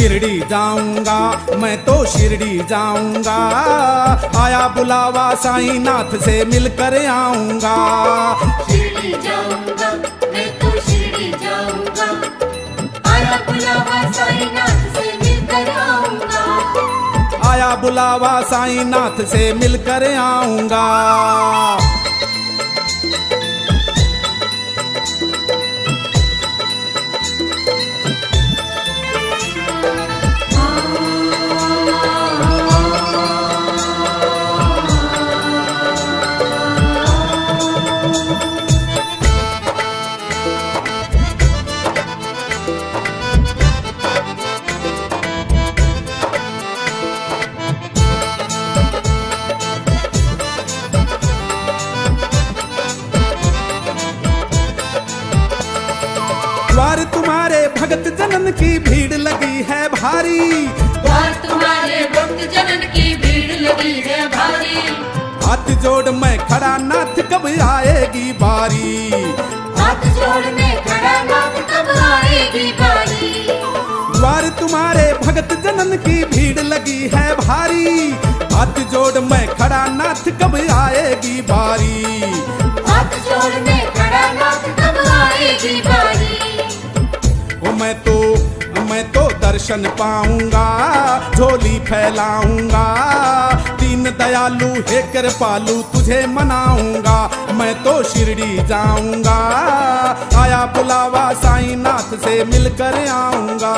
शिरडी जाऊंगा, मैं तो शिरडी जाऊंगा। आया बुलावा साईं नाथ से मिलकर आऊंगा। शिरडी जाऊंगा, मैं तो शिरडी जाऊंगा। आया बुलावा साईं नाथ से मिलकर आऊंगा। आया बुलावा साईं नाथ से मिलकर आऊंगा। द्वार तुम्हारे भगत जनन की भीड़ लगी है भारी। द्वार तुम्हारे भक्त जनन की भीड़ लगी है भारी। हाथ जोड़ मैं खड़ा नाथ कब आएगी बारी। हाथ जोड़ मैं खड़ा नाथ कब आएगी बारी। द्वार तुम्हारे भगत जनन की भीड़ लगी है भारी। हाथ जोड़ मैं खड़ा नाथ कब आएगी बारी। हाथ जोड़ मैं खड़ा नाथ कब आएगी बारी। मैं तो दर्शन पाऊंगा, झोली फैलाऊंगा। दीन दयालु हे कृपालु तुझे मनाऊंगा। मैं तो शिरडी जाऊंगा, आया बुलावा साईं नाथ से मिलकर आऊंगा।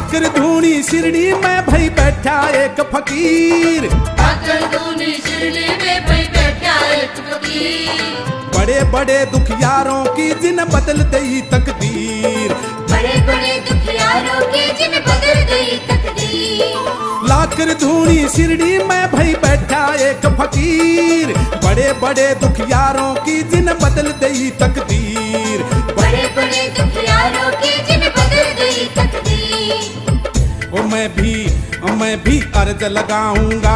आकर धूनी शिरडी में भई बैठा एक फकीर। आकर धूनी शिरडी में भई बैठा एक फकीर। बड़े बड़े दुखियारों की जिन बदल गई तकदीर। बड़े बड़े दुखियारों की जिन बदल गई तकदीर। लाकर धूनी शिरडी में भई बैठा एक फकीर। बड़े बड़े दुखियारों की जिन बदल गई तकदीर। बड़े बड़े दुखियारों की जिन बदल गई तकदीर। मैं भी अर्ज लगाऊंगा,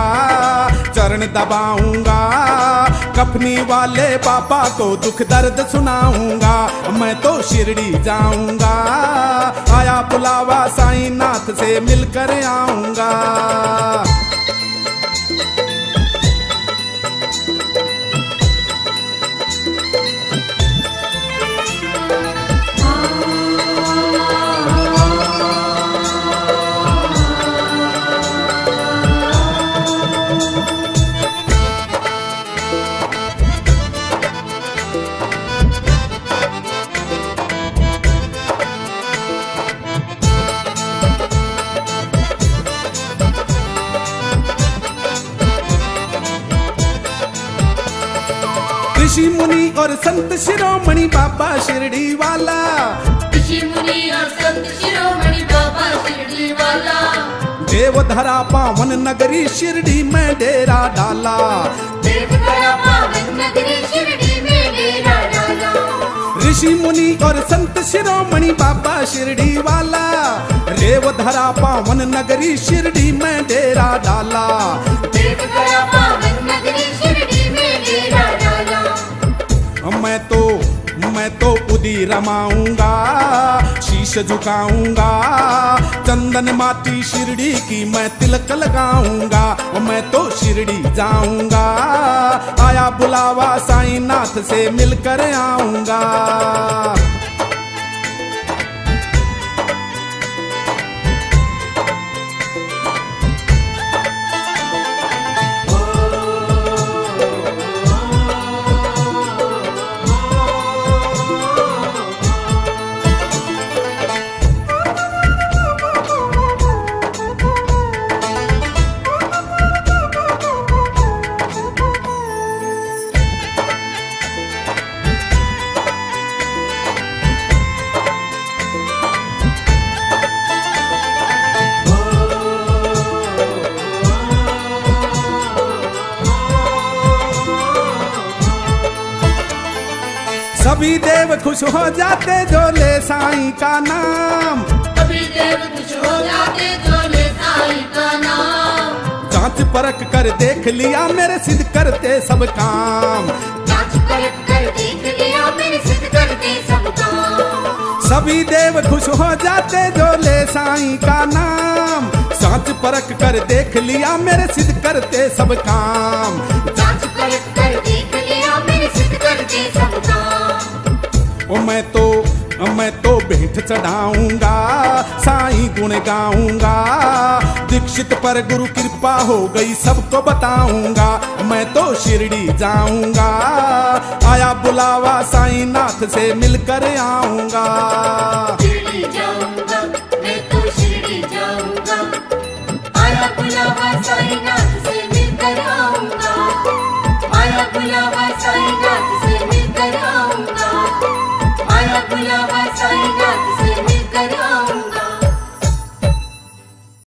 चरण दबाऊंगा। कफनी वाले बाबा को दुख दर्द सुनाऊंगा। मैं तो शिरडी जाऊंगा, आया बुलावा साईं नाथ से मिलकर आऊंगा। ऋषि मुनि और संत शिरोमणि बाबा शिरडी वाला। ऋषि मुनि और संत शिरोमणि बाबा शिरडी वाला। देवधरा पावन नगरी शिरडी में डेरा डाला। देवधरा पावन नगरी शिरडी में डेरा डाला। ऋषि मुनि और संत शिरोमणि बाबा शिरडी वाला। देवधरा पावन नगरी शिरडी में डेरा डाला। देवधरा पावन नगरी शिरडी में डेरा डाला। मैं तो उदी रमाऊंगा, शीश झुकाऊंगा। चंदन माटी शिरडी की मैं तिलक लगाऊंगा। मैं तो शिरडी जाऊंगा, आया बुलावा साईं नाथ से मिलकर आऊंगा। सभी देव खुश हो जाते जो ले साईं का नाम, सभी देव खुश हो जाते जो ले साईं का नाम। जांच परख कर देख लिया मेरे सिद्ध करते सब काम, जांच परख कर देख लिया मेरे सिद्ध करते सब काम। सभी देव खुश हो जाते जो ले साईं का नाम, जांच परख कर देख लिया मेरे सिद्ध करते सब काम, जांच परख कर देख लिया मेरे सिद्ध करते सब काम। ओ मैं तो भेंट चढ़ाऊंगा, साईं गुण गाऊंगा, दीक्षित पर गुरु कृपा हो गई सबको बताऊंगा। मैं तो शिरडी जाऊंगा, आया बुलावा साईं नाथ से मिलकर आऊंगा। शिरडी जाऊंगा, मैं तो शिरडी जाऊंगा, आया बुलावा साईं नाथ से मिलकर आऊंगा, आया बुलावा साईं